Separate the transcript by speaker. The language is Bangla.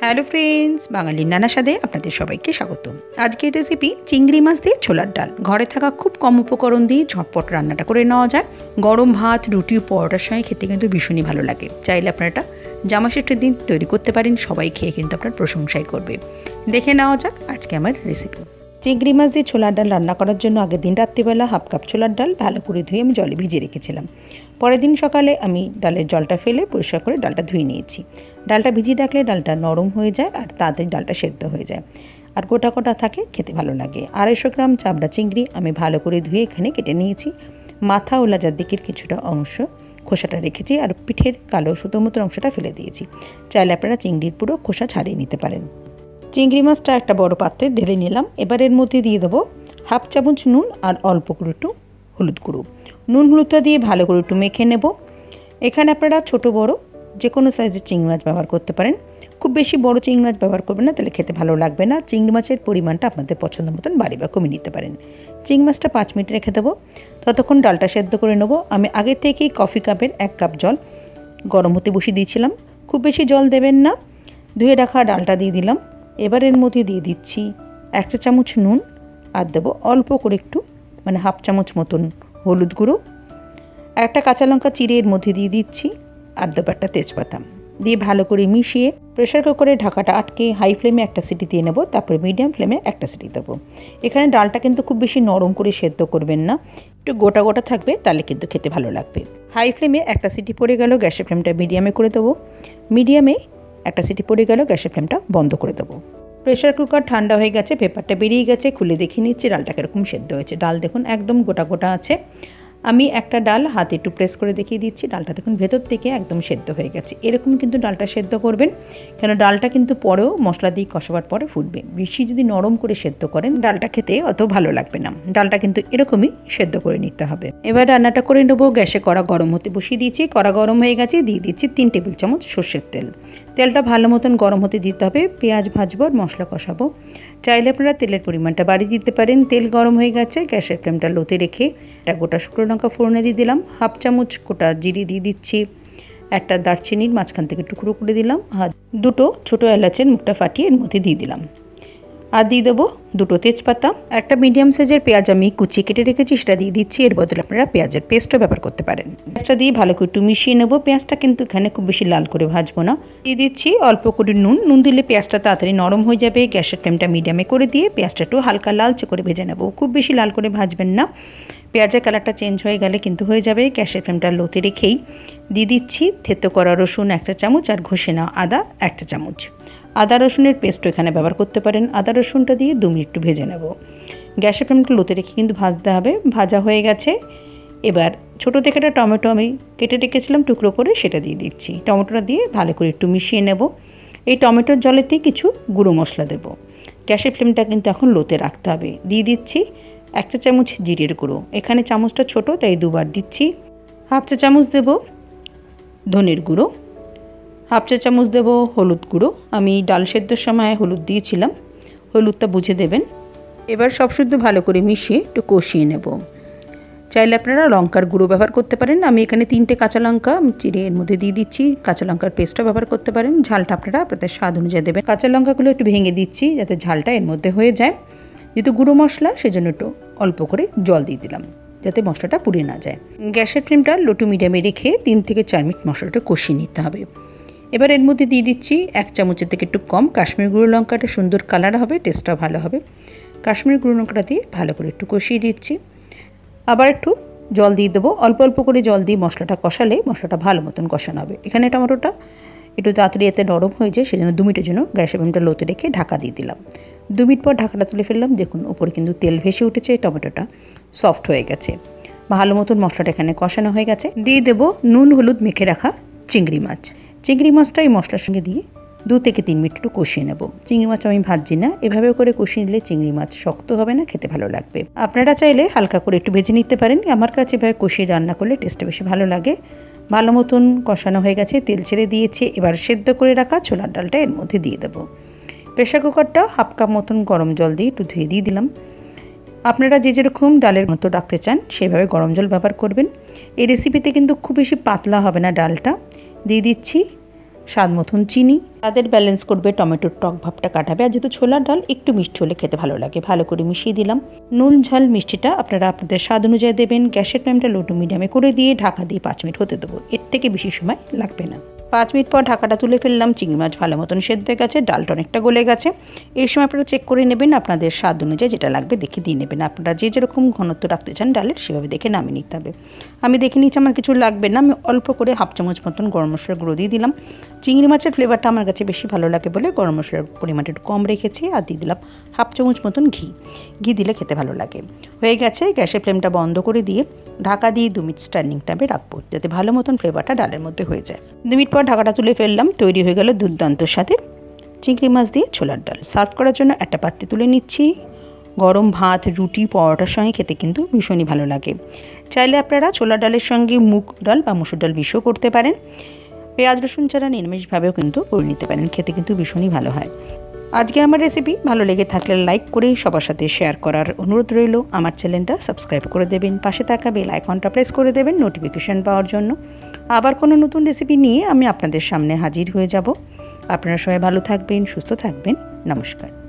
Speaker 1: হ্যালো ফ্রেন্ডস, বাঙালির নানা স্বাদে আপনাদের সবাইকে স্বাগত। আজকের রেসিপি চিংড়ি মাছ দিয়ে ছোলার ডাল। ঘরে থাকা খুব কম উপকরণ দিয়ে ঝটপট রান্নাটা করে নেওয়া যায়। গরম ভাত, রুটি, পরোটার সঙ্গে খেতে কিন্তু ভীষণই ভালো লাগে। চাইলে আপনারা এটা জামা ষষ্ঠীর দিন তৈরি করতে পারেন, সবাই খেয়ে কিন্তু আপনার প্রশংসাই করবে। দেখে নেওয়া যাক আজকে আমার রেসিপি। চিংড়ি মাছ দিয়ে ছোলার ডাল রান্না করার জন্য আগের দিন রাত্রিবেলা হাফ কাপ ছোলার ডাল ভালো করে ধুয়ে আমি জলে ভিজিয়ে রেখেছিলাম। পরের দিন সকালে আমি ডালের জলটা ফেলে পরিষ্কার করে ডালটা ধুয়ে নিয়েছি। ডালটা ভিজিয়ে রাখলে ডালটা নরম হয়ে যায় আর তাড়াতাড়ি ডালটা সেদ্ধ হয়ে যায়, আর গোটা গোটা থাকে, খেতে ভালো লাগে। 250 গ্রাম চাবড়া চিংড়ি আমি ভালো করে ধুয়ে এখানে কেটে নিয়েছি। মাথা ও লাজার দিকের কিছুটা অংশ খোসাটা রেখেছি, আর পিঠের কালো সুতো মতো অংশটা ফেলে দিয়েছি। চাইলে আপনারা চিংড়ির পুরো খোসা ছাড়িয়ে নিতে পারেন। চিংড়ি মাছটা একটা বড় পাত্রে ঢেলে নিলাম। এবার এর মধ্যে দিয়ে দেবো হাফ চামচ নুন আর অল্প করে একটু হলুদ গুঁড়ো। নুন হলুদটা দিয়ে ভালো করে একটু মেখে নেব। এখানে আপনারা ছোট বড় যে কোনো সাইজের চিংড়ি মাছ ব্যবহার করতে পারেন। খুব বেশি বড় চিংড়ি মাছ ব্যবহার করবেন না, তাহলে খেতে ভালো লাগবে না। চিংড়ি মাছের পরিমাণটা আপনাদের পছন্দ মতন বাড়ি বা কমিয়ে নিতে পারেন। চিংড়ি মাছটা 5 মিনিট রেখে দেবো। ততক্ষণ ডালটা সেদ্ধ করে নেব। আমি আগে থেকেই কফি কাপের 1 কাপ জল গরম হতে বসিয়ে দিয়েছিলাম। খুব বেশি জল দেবেন না। ধুয়ে রাখা ডালটা দিয়ে দিলাম। এবার এর মধ্যে দিয়ে দিচ্ছি 1 চা চামচ নুন, আর দেবো অল্প করে একটু হাফ চামচ মতন হলুদ গুঁড়ো। একটা কাঁচা লঙ্কা চিড়ে এর মধ্যে দিয়ে দিচ্ছি, আর দেবো একটা তেজপাতা। দিয়ে ভালো করে মিশিয়ে প্রেশার কুকারে ঢাকাটা আটকে হাই ফ্লেমে একটা সিটি দিয়ে নেব। তারপরে মিডিয়াম ফ্লেমে একটা সিটি দেবো। এখানে ডালটা কিন্তু খুব বেশি নরম করে সেদ্ধ করবেন না, একটু গোটা গোটা থাকবে, তাহলে কিন্তু খেতে ভালো লাগবে। হাই ফ্লেমে একটা সিটি পড়ে গেল, গ্যাসের ফ্লেমটা মিডিয়ামে করে দেবো। মিডিয়ামে একটা সিটি পড়ে গেল, গ্যাসের ফ্লেমটা বন্ধ করে দেবো। প্রেশার কুকার ঠান্ডা হয়ে গেছে, পেপারটা বেরিয়ে গেছে। খুলে দেখে নিচ্ছি ডালটা কীরকম সেদ্ধ হয়েছে। ডাল দেখুন একদম গোটা গোটা আছে। আমি একটা ডাল হাতে একটু প্রেস করে দেখিয়ে দিচ্ছি। ডালটা দেখুন ভেতর থেকে একদম সেদ্ধ হয়ে গেছে। এরকম কিন্তু ডালটা সেদ্ধ করবেন, কেন ডালটা কিন্তু পরেও মশলা দিয়ে কষাবার পরে ফুটবে। বেশি যদি নরম করে সেদ্ধ করেন ডালটা খেতে অত ভালো লাগবে না। ডালটা কিন্তু এরকমই সেদ্ধ করে নিতে হবে। এবার রান্নাটা করে নেবো। গ্যাসে কড়া গরম হতে বসিয়ে দিয়েছি। কড়া গরম হয়ে গেছে, দিয়ে দিচ্ছি 3 টেবিল চামচ সর্ষের তেল। তেলটা ভালো মতন গরম হতে দিতে হবে। পেঁয়াজ ভাজবো আর মশলা কষাবো। চাইলে আপনারা তেলের পরিমাণটা বাড়িয়ে দিতে পারেন। তেল গরম হয়ে গেছে, গ্যাসের ফ্লেমটা লোতে রেখে একটা গোটা শুকনো লঙ্কা ফোড়নে দিয়ে দিলাম। হাফ চামচ গোটা জিরে দিয়ে দিচ্ছি। একটা দারচিনির মাঝখান থেকে টুকরো করে দিলাম। আর 2টো ছোটো এলাচের মুখটা ফাটিয়ে এর মধ্যে দিয়ে দিলাম। আর দিয়ে দেবো 2টো তেজপাতা। একটা মিডিয়াম সাইজের পেঁয়াজ আমি কুচিয়ে কেটে রেখেছি, সেটা দিয়ে দিচ্ছি। এর বদলে আপনারা পেঁয়াজের পেস্টও ব্যবহার করতে পারেন। পেঁয়াজটা দিয়ে ভালো করে একটু মিশিয়ে নেবো। পেঁয়াজটা কিন্তু এখানে খুব বেশি লাল করে ভাজবো না। দিয়ে দিচ্ছি অল্প করে নুন। নুন দিলে পেঁয়াজটা তাড়াতাড়ি নরম হয়ে যাবে। গ্যাসের ফ্লেমটা মিডিয়ামে করে দিয়ে পেঁয়াজটা একটু হালকা লালচে করে ভেজে নেবো। খুব বেশি লাল করে ভাজবেন না, পেঁয়াজের কালারটা চেঞ্জ হয়ে গেলে কিন্তু হয়ে যাবে। গ্যাসের ফ্লেমটা লোতে রেখেই দিয়ে দিচ্ছি থেতো করা রসুন 1 চা চামচ আর ঘষে নেওয়া আদা 1 চা চামচ। আদা রসুনের পেস্টও এখানে ব্যবহার করতে পারেন। আদা রসুনটা দিয়ে 2 মিনিট একটু ভেজে নেব। গ্যাসের ফ্লেমটা লোতে রেখে কিন্তু ভাজতে হবে। ভাজা হয়ে গেছে। এবার ছোটো থেকে একটা টমেটো আমি কেটে রেখেছিলাম টুকরো করে, সেটা দিয়ে দিচ্ছি। টমেটোটা দিয়ে ভালো করে একটু মিশিয়ে নেব। এই টমেটোর জলেতেই কিছু গুঁড়ো মশলা দেব। গ্যাসের ফ্লেমটা কিন্তু এখন লোতে রাখতে হবে। দিয়ে দিচ্ছি 1 চা চামচ জিরের গুঁড়ো। এখানে চামচটা ছোটো, তাই 2বার দিচ্ছি। হাফ চা চামচ দেব ধনের গুঁড়ো। হাফ চা চামচ দেবো হলুদ গুঁড়ো। আমি ডাল সেদ্ধর সময় হলুদ দিয়েছিলাম, হলুদটা বুঝে দেবেন। এবার সব শুদ্ধ ভালো করে মিশিয়ে একটু কষিয়ে নেব। চাইলে আপনারা লঙ্কার গুঁড়ো ব্যবহার করতে পারেন। আমি এখানে 3টে কাঁচা লঙ্কা চিড়ে এর মধ্যে দিয়ে দিচ্ছি। কাঁচা লঙ্কার পেস্টও ব্যবহার করতে পারেন। ঝালটা আপনারা আপনাদের স্বাদ অনুযায়ী দেবেন। কাঁচা লঙ্কাগুলো একটু ভেঙে দিচ্ছি যাতে ঝালটা এর মধ্যে হয়ে যায়। যেহেতু গুঁড়ো মশলা, সেজন্য একটু অল্প করে জল দিয়ে দিলাম যাতে মশলাটা পুড়ে না যায়। গ্যাসের ফ্লেমটা লো টু মিডিয়ামে রেখে 3 থেকে 4 মিনিট মশলাটা কষিয়ে নিতে হবে। এবার এর মধ্যে দিয়ে দিচ্ছি 1 চামচের থেকে একটু কম কাশ্মীর গুঁড়ো লঙ্কাটা, সুন্দর কালার হবে, টেস্টটাও ভালো হবে। কাশ্মীর গুঁড়ো লঙ্কাটা দিয়ে ভালো করে একটু কষিয়ে দিচ্ছি। আবার একটু জল দিয়ে দেবো। অল্প অল্প করে জল দিয়ে মশলাটা কষালে মশলাটা ভালো মতন কষানো হবে। এখানে টমেটোটা একটু তাড়াতাড়ি এতে নরম হয়ে যায়, সেজন্য 2 মিনিটের জন্য গ্যাসের ফ্লেমটা লোতে রেখে ঢাকা দিয়ে দিলাম। 2 মিনিট পর ঢাকাটা তুলে ফেললাম। দেখুন উপরে কিন্তু তেল ভেসে উঠেছে, টমেটোটা সফট হয়ে গেছে। ভালো মতন মশলাটা এখানে কষানো হয়ে গেছে। দিয়ে দেবো নুন হলুদ মেখে রাখা চিংড়ি মাছ। চিংড়ি মাছটা এই মশলার সঙ্গে দিয়ে 2 থেকে 3 মিনিট একটু কষিয়ে নেব। চিংড়ি মাছ আমি ভাজছি না, এভাবে করে কষিয়ে নিলে চিংড়ি মাছ শক্ত হবে না, খেতে ভালো লাগবে। আপনারা চাইলে হালকা করে একটু ভেজে নিতে পারেন। আমার কাছে এভাবে কষিয়ে রান্না করলে টেস্টটা বেশি ভালো লাগে। ভালো মতন কষানো হয়ে গেছে, তেল ছেড়ে দিয়েছে। এবার সেদ্ধ করে রাখা ছোলার ডালটা এর মধ্যে দিয়ে দেবো। প্রেশার কুকারটা হাফ কাপ মতন গরম জল দিয়ে একটু ধুয়ে দিয়ে দিলাম। আপনারা যে যেরকম ডালের মতো রাখতে চান সেভাবে গরম জল ব্যবহার করবেন। এই রেসিপিতে কিন্তু খুব বেশি পাতলা হবে না ডালটা। দিয়ে দিচ্ছি স্বাদ মতন চিনি, তাদের ব্যালেন্স করবে টমেটোর টক ভাবটা কাটাবে। আর যেহেতু ছোলার ডাল একটু মিষ্টি হলে খেতে ভালো লাগে, ভালো করে মিশিয়ে দিলাম। নুন ঝাল মিষ্টিটা আপনারা আপনাদের স্বাদ অনুযায়ী দেবেন। গ্যাসের ফ্লেমটা লো টু মিডিয়ামে করে দিয়ে ঢাকা দিয়ে 5 মিনিট হতে দেবো, এর থেকে বেশি সময় লাগবে না। 5 মিনিট পর ঢাকাটা তুলে ফেললাম। চিংড়ি মাছ ভালো মতন সেদ্ধ হয়ে গেছে, ডালটা অনেকটা গলে গেছে। এই সময় আপনারা চেক করে নেবেন, আপনাদের স্বাদ অনুযায়ী যেটা লাগবে দেখে দিয়ে নেবেন। আপনারা যে যেরকম ঘনত্ব রাখতে চান ডালের সেভাবে দেখে নামিয়ে নিতে হবে। আমি দেখে নিচ্ছি আমার কিছু লাগবে না, আমি অল্প করে হাফ চামচ মতন গরম মশলার গুঁড়ো দিয়ে দিলাম। চিংড়ি মাছের ফ্লেভারটা আমার কাছে বেশি ভালো লাগে বলে গরম মশলার পরিমাণটা একটু কম রেখেছি। আর দিয়ে দিলাম হাফ চামচ মতন ঘি দিলে খেতে ভালো লাগে। হয়ে গেছে, গ্যাসের ফ্লেমটা বন্ধ করে দিয়ে ঢাকা দিয়ে 2 মিনিট স্ট্যান্ডিং টাইমে রাখবো, যাতে ভালো মতন ফ্লেভারটা ডালের মধ্যে হয়ে যায়। 2 মিনিট পর ঢাকাটা তুলে ফেললাম। তৈরি হয়ে গেল দুর্দান্তর সাথে চিংড়ি মাছ দিয়ে ছোলার ডাল। সার্ভ করার জন্য একটা পাত্রে তুলে নিচ্ছি। গরম ভাত, রুটি, পরোটার সঙ্গে খেতে কিন্তু ভীষণই ভালো লাগে। চাইলে আপনারা ছোলার ডালের সঙ্গে মুগ ডাল বা মুসুর ডাল মিশিয়েও করতে পারেন। পেঁয়াজ রসুন ছাড়া নিরামিষভাবেও কিন্তু করে নিতে পারেন, খেতে কিন্তু ভীষণই ভালো হয়। আজকে আমার রেসিপি ভালো লেগে থাকলে লাইক করে সবার সাথে শেয়ার করার অনুরোধ রইল। আমার চ্যানেলটা সাবস্ক্রাইব করে দেবেন, পাশে থাকা বেল আইকনটা প্রেস করে দেবেন নোটিফিকেশান পাওয়ার জন্য। আবার কোনো নতুন রেসিপি নিয়ে আমি আপনাদের সামনে হাজির হয়ে যাব। আপনারা সবাই ভালো থাকবেন, সুস্থ থাকবেন। নমস্কার।